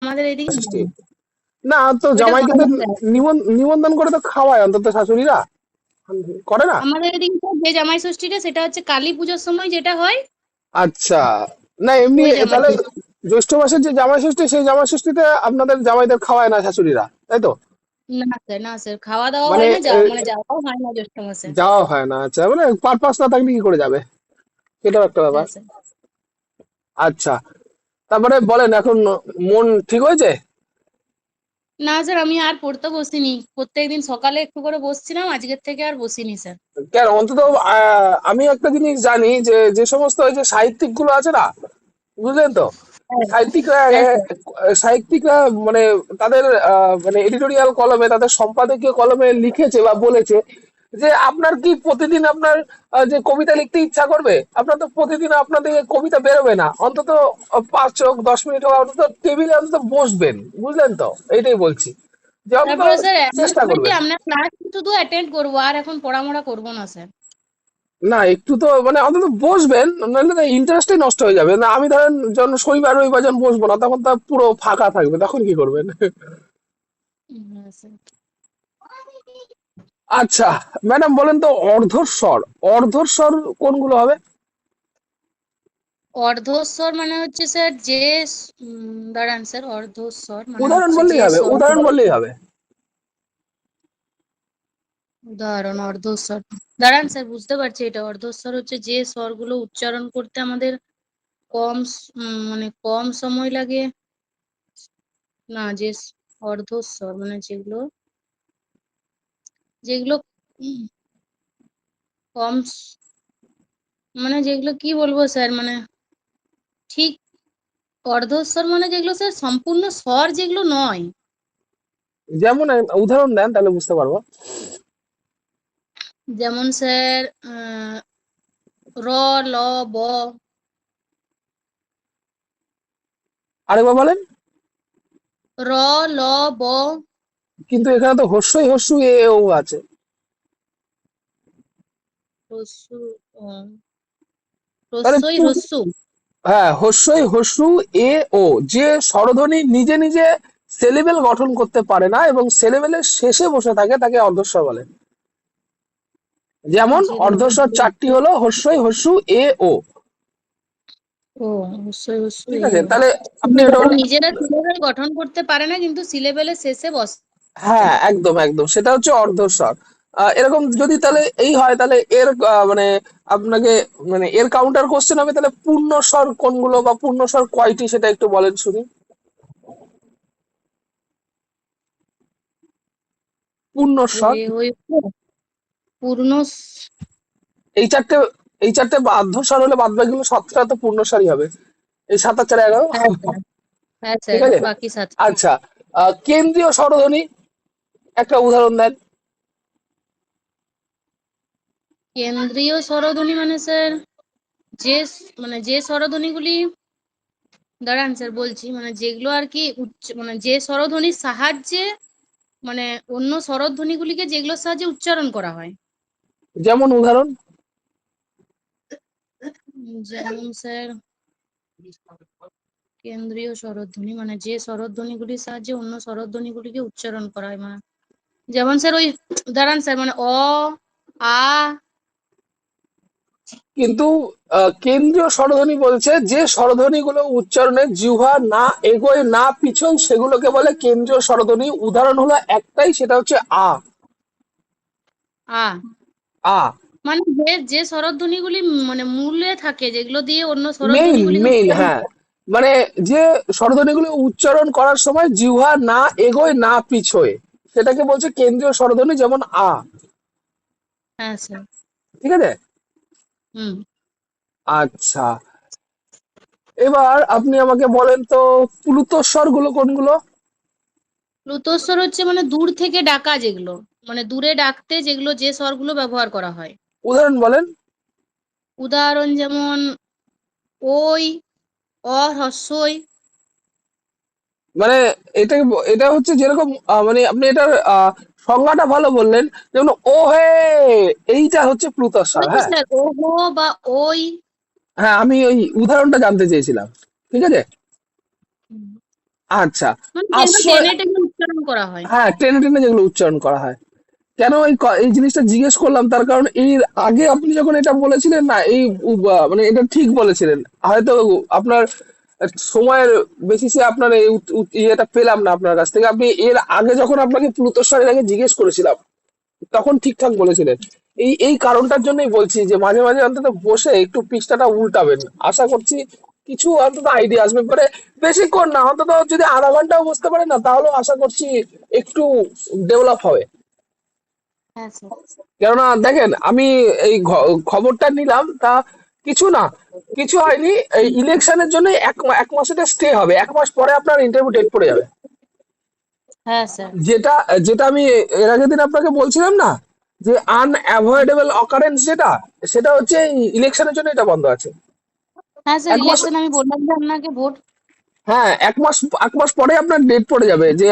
আমাদের এদিকে ষষ্ঠী? হয় না। না তো ওইটা জামাইকে তো গণেশ দেয়। নিমন্ত্রণ করে তো খাওয়ায় অন্তত শাশুড়িরা, করে না? আমাদের এদিকে যে জামাই ষষ্ঠীটা সেটা হচ্ছে কালী পুজোর সময় যেটা হয়, আচ্ছা, না এমনি ওই জামাই তাহলে ষষ্ঠী। জ্যৈষ্ঠ মাসের যে জামাই ষষ্ঠী সেই জামাই ষষ্ঠীতে আপনাদের জামাইদের খাওয়ায় না শাশুড়িরা, তাই তো? না স্যার, না স্যার, খাওয়া দাওয়া মানে হয় না, মানে যাওয়াও হয় না জ্যৈষ্ঠ মাসে। যাওয়া হয় না, আচ্ছা, মানে পারপাস না থাকলে কি করে যাবে, সেটাও একটা ব্যাপার। হ্যাঁ স্যার। আচ্ছা, তারপরে বলেন এখন, মন ঠিক হয়েছে? না স্যার, আমি আর পড়তে বসিনি। প্রত্যেকদিন সকালে একটু করে বসছিলাম, আজকের থেকে আর বসিনি স্যার। কেন অন্তত আমি একটা জিনিস জানি যে যে সমস্ত ওই যে সাহিত্যিক গুলো আছে না, বুঝলেন তো, হ্যাঁ। সাহিত্যিকরা হ্যাঁ স্যার। সাহিত্যিকরা মানে তাদের মানে এডিটোরিয়াল কলমে, তাদের সম্পাদকীয় কলমে লিখেছে বা বলেছে যে আপনার কি প্রতিদিন আপনার যে কবিতা লিখতে ইচ্ছা করবে? আপনার তো প্রতিদিন আপনাদের কবিতা বেরোবে না, অন্তত 5 হোক 10 মিনিট হোক অন্তত টেবিলে অন্তত বসবেন, বুঝলেন তো, এইটাই বলছি, যে অন্তত তারপরে স্যার এমন চেষ্টা হবে যে করবেন। আমরা ক্লাস শুধু অ্যাটেন্ড করবো, আর এখন পড়ামড়া করবো না স্যার। না একটু তো মানে অন্তত বসবেন, নাহলে ইন্টারেস্টই নষ্ট হয়ে যাবে। না আমি ধরেন যখন শনিবার রবিবার যখন বসবো না, তখন তো পুরো ফাঁকা থাকবে, তখন কি করবেন? হ্যাঁ স্যার। আচ্ছা, ম্যাডাম বলেন তো, অর্ধস্বর, অর্ধস্বর কোনগুলো হবে? অর্ধস্বর মানে হচ্ছে স্যার যে দাঁড়ান স্যার, অর্ধস্বর মানে উদাহরণ হচ্ছে যে বললেই হবে, স্বর। উদাহরণ বললেই হবে। উদাহরণ অর্ধস্বর, দাঁড়ান স্যার, বুঝতে পারছি। এটা অর্ধস্বর হচ্ছে যে স্বরগুলো উচ্চারণ করতে আমাদের মানে কম সময় লাগে। না, যে অর্ধস্বর মানে যেগুলো যেগুলো উম, কম মানে যেগুলো কি বলবো স্যার, মানে ঠিক অর্ধস্বর মানে যেগুলো স্যার সম্পূর্ণ স্বর যেগুলো নয়। যেমন উদাহরণ দেন তাহলে বুঝতে পারবো। যেমন স্যার র, ল, ব। আরেকবার বলেন। র, ল, ব। কিন্তু এখানে তো হস্যই হস্যু এ ও আছে। হ্রস্ব, তাহলে হ্রস্বই হ্রস্ব। হ্যাঁ, হস্যই হস্যু এ ও, যে স্বরধ্বনি নিজে নিজে সেলেবেল গঠন করতে পারে না এবং সেলেবেলের শেষে বসে থাকে, তাকে অর্ধস্বর বলে। যেমন যেগুলো অর্ধস্বর নিজে- চারটি হলো হস্যই হস্যু এ ও। ও, হ্রস্বই হ্রস্ব ঠিক এ আছে, ও। তাহলে আপনি মানে এটা যারা বলেন। নিজেরা সিলেবেল গঠন করতে পারে না কিন্তু সিলেবেলের শেষে বসে। হ্যাঁ, একদম একদম, সেটা হচ্ছে অর্ধস্বর। এরকম যদি তাহলে এই হয়, তাহলে এর মানে আপনাকে মানে এর কাউন্টার কোশ্চেন হবে, তাহলে পূর্ণস্বর কোনগুলো বা পূর্ণস্বর কয়টি সেটা একটু বলেন শুনি। পূর্ণস্বর ওই ওই পূর্ণ এই চারটে, এই চারটে বাধ্যস্বর হলে বাদ বাকিগুলো 7টা তো পূর্ণস্বরই হবে। এই 7 আর 4 11। হ্যাঁ স্যার। হ্যাঁ ঠিক স্যার, আছে। বাকি সাথে। আচ্ছা, কেন্দ্রীয় স্বরধ্বনি একটা উদাহরণ দেন। কেন্দ্রীয় স্বরধ্বনি মানে স্যার যে মানে যে স্বরধ্বনিগুলি, দাঁড়ান স্যার বলছি, মানে যেগুলো আর কি মানে যে স্বরধ্বনির সাহায্যে, মানে অন্য স্বরধ্বনিগুলিকে যেগুলোর সাহায্যে উচ্চারণ করা হয়। যেমন উদাহরণ। যেমন স্যার কেন্দ্রীয় স্বরধ্বনি মানে যে স্বরধ্বনিগুলির সাহায্যে অন্য স্বরধ্বনিগুলিকে উচ্চারণ করা হয়, মানে যেমন স্যার ওই, দাঁড়ান স্যার, মানে অ, আ। কিন্তু কেন্দ্রীয় স্বরধ্বনি বলছে যে স্বরধ্বনি গুলো উচ্চারণে জিহ্বা না এগোয় না পিছয়, সেগুলোকে বলে কেন্দ্রীয় স্বরধ্বনি। উদাহরণ হলো একটাই, সেটা হচ্ছে আ। আ আ মানে যে যে স্বরধ্বনিগুলি মানে মূলে থাকে, যেগুলো দিয়ে অন্য মেইন স্বরধ্বনিগুলিকে মেইন, উচ্চারণ। হ্যাঁ, মানে যে স্বরধ্বনিগুলো উচ্চারণ করার সময় জিহ্বা না এগোয় না পিছয়, সেটাকে বলছে কেন্দ্রীয় স্বরধ্বনি, যেমন আ। হ্যাঁ স্যার। ঠিক আছে। হুম। আচ্ছা, এবার আপনি আমাকে বলেন তো, প্লুতস্বর গুলো কোনগুলো? প্লুতস্বর হচ্ছে মানে দূর থেকে ডাকা যেগুলো, মানে দূরে ডাকতে যেগুলো যে স্বরগুলো ব্যবহার করা হয়। উদাহরণ বলেন। উদাহরণ যেমন ওই, অ হ্রস্বই। মানে এটা এটা হচ্ছে যেরকম মানে আপনি এটার সংজ্ঞাটা ভালো বললেন, যেমন ও হে, এইটা হচ্ছে প্লুতস্বর। ওই তো হ্যাঁ, স্যার, ওহো বা ওই। হ্যাঁ, আমি ওই উদাহরণটা জানতে চেয়েছিলাম। ঠিক আছে। হুম। আচ্ছা। মানে যেগুলো আশ্রয়, টেনে টেনে উচ্চারণ করা হয়। হ্যাঁ, টেনে টেনে যেগুলো উচ্চারণ করা হয়। কেন এই জিনিসটা জিজ্ঞেস করলাম, তার কারণ এর আগে আপনি যখন এটা বলেছিলেন না, মানে এটা ঠিক বলেছিলেন। হয়তো আপনার সময়ের বেসিসে আপনার এই ইয়েটা পেলাম না আপনার কাছ থেকে। আপনি এর আগে যখন আপনাকে প্লুতোস্বরের আগে জিজ্ঞেস করেছিলাম, তখন ঠিকঠাক বলেছিলেন। এই কারণটার জন্যই বলছি যে মাঝে মাঝে অন্তত বসে একটু পৃষ্ঠাটা উল্টাবেন। আশা করছি কিছু অন্তত আইডিয়া আসবে পরে। বেশিক্ষণ না, অন্তত যদি আধা ঘন্টাও বসতে পারে না, তাহলেও আশা করছি একটু ডেভেলপ হবে। হ্যাঁ স্যার। কেননা দেখেন, আমি এই খবরটা নিলাম, তা কিছু না, কিছু হয়নি। এই ইলেকশনের জন্য এক মাসের স্টে হবে, 1 মাস পরে আপনার ইন্টারভিউ ডেট পড়ে যাবে। হ্যাঁ স্যার। যেটা যেটা আমি এর আগের দিন আপনাকে বলছিলাম না, যে আনঅ্যাভয়েডেবল অকারেন্স, যেটা সেটা হচ্ছে ইলেকশনের জন্য এটা বন্ধ আছে। হ্যাঁ স্যার, 1 মাস, ইলেকশন আমি বললাম যে আপনাকে ভোট। হ্যাঁ, 1 মাস পরে আপনার ডেট পড়ে যাবে যে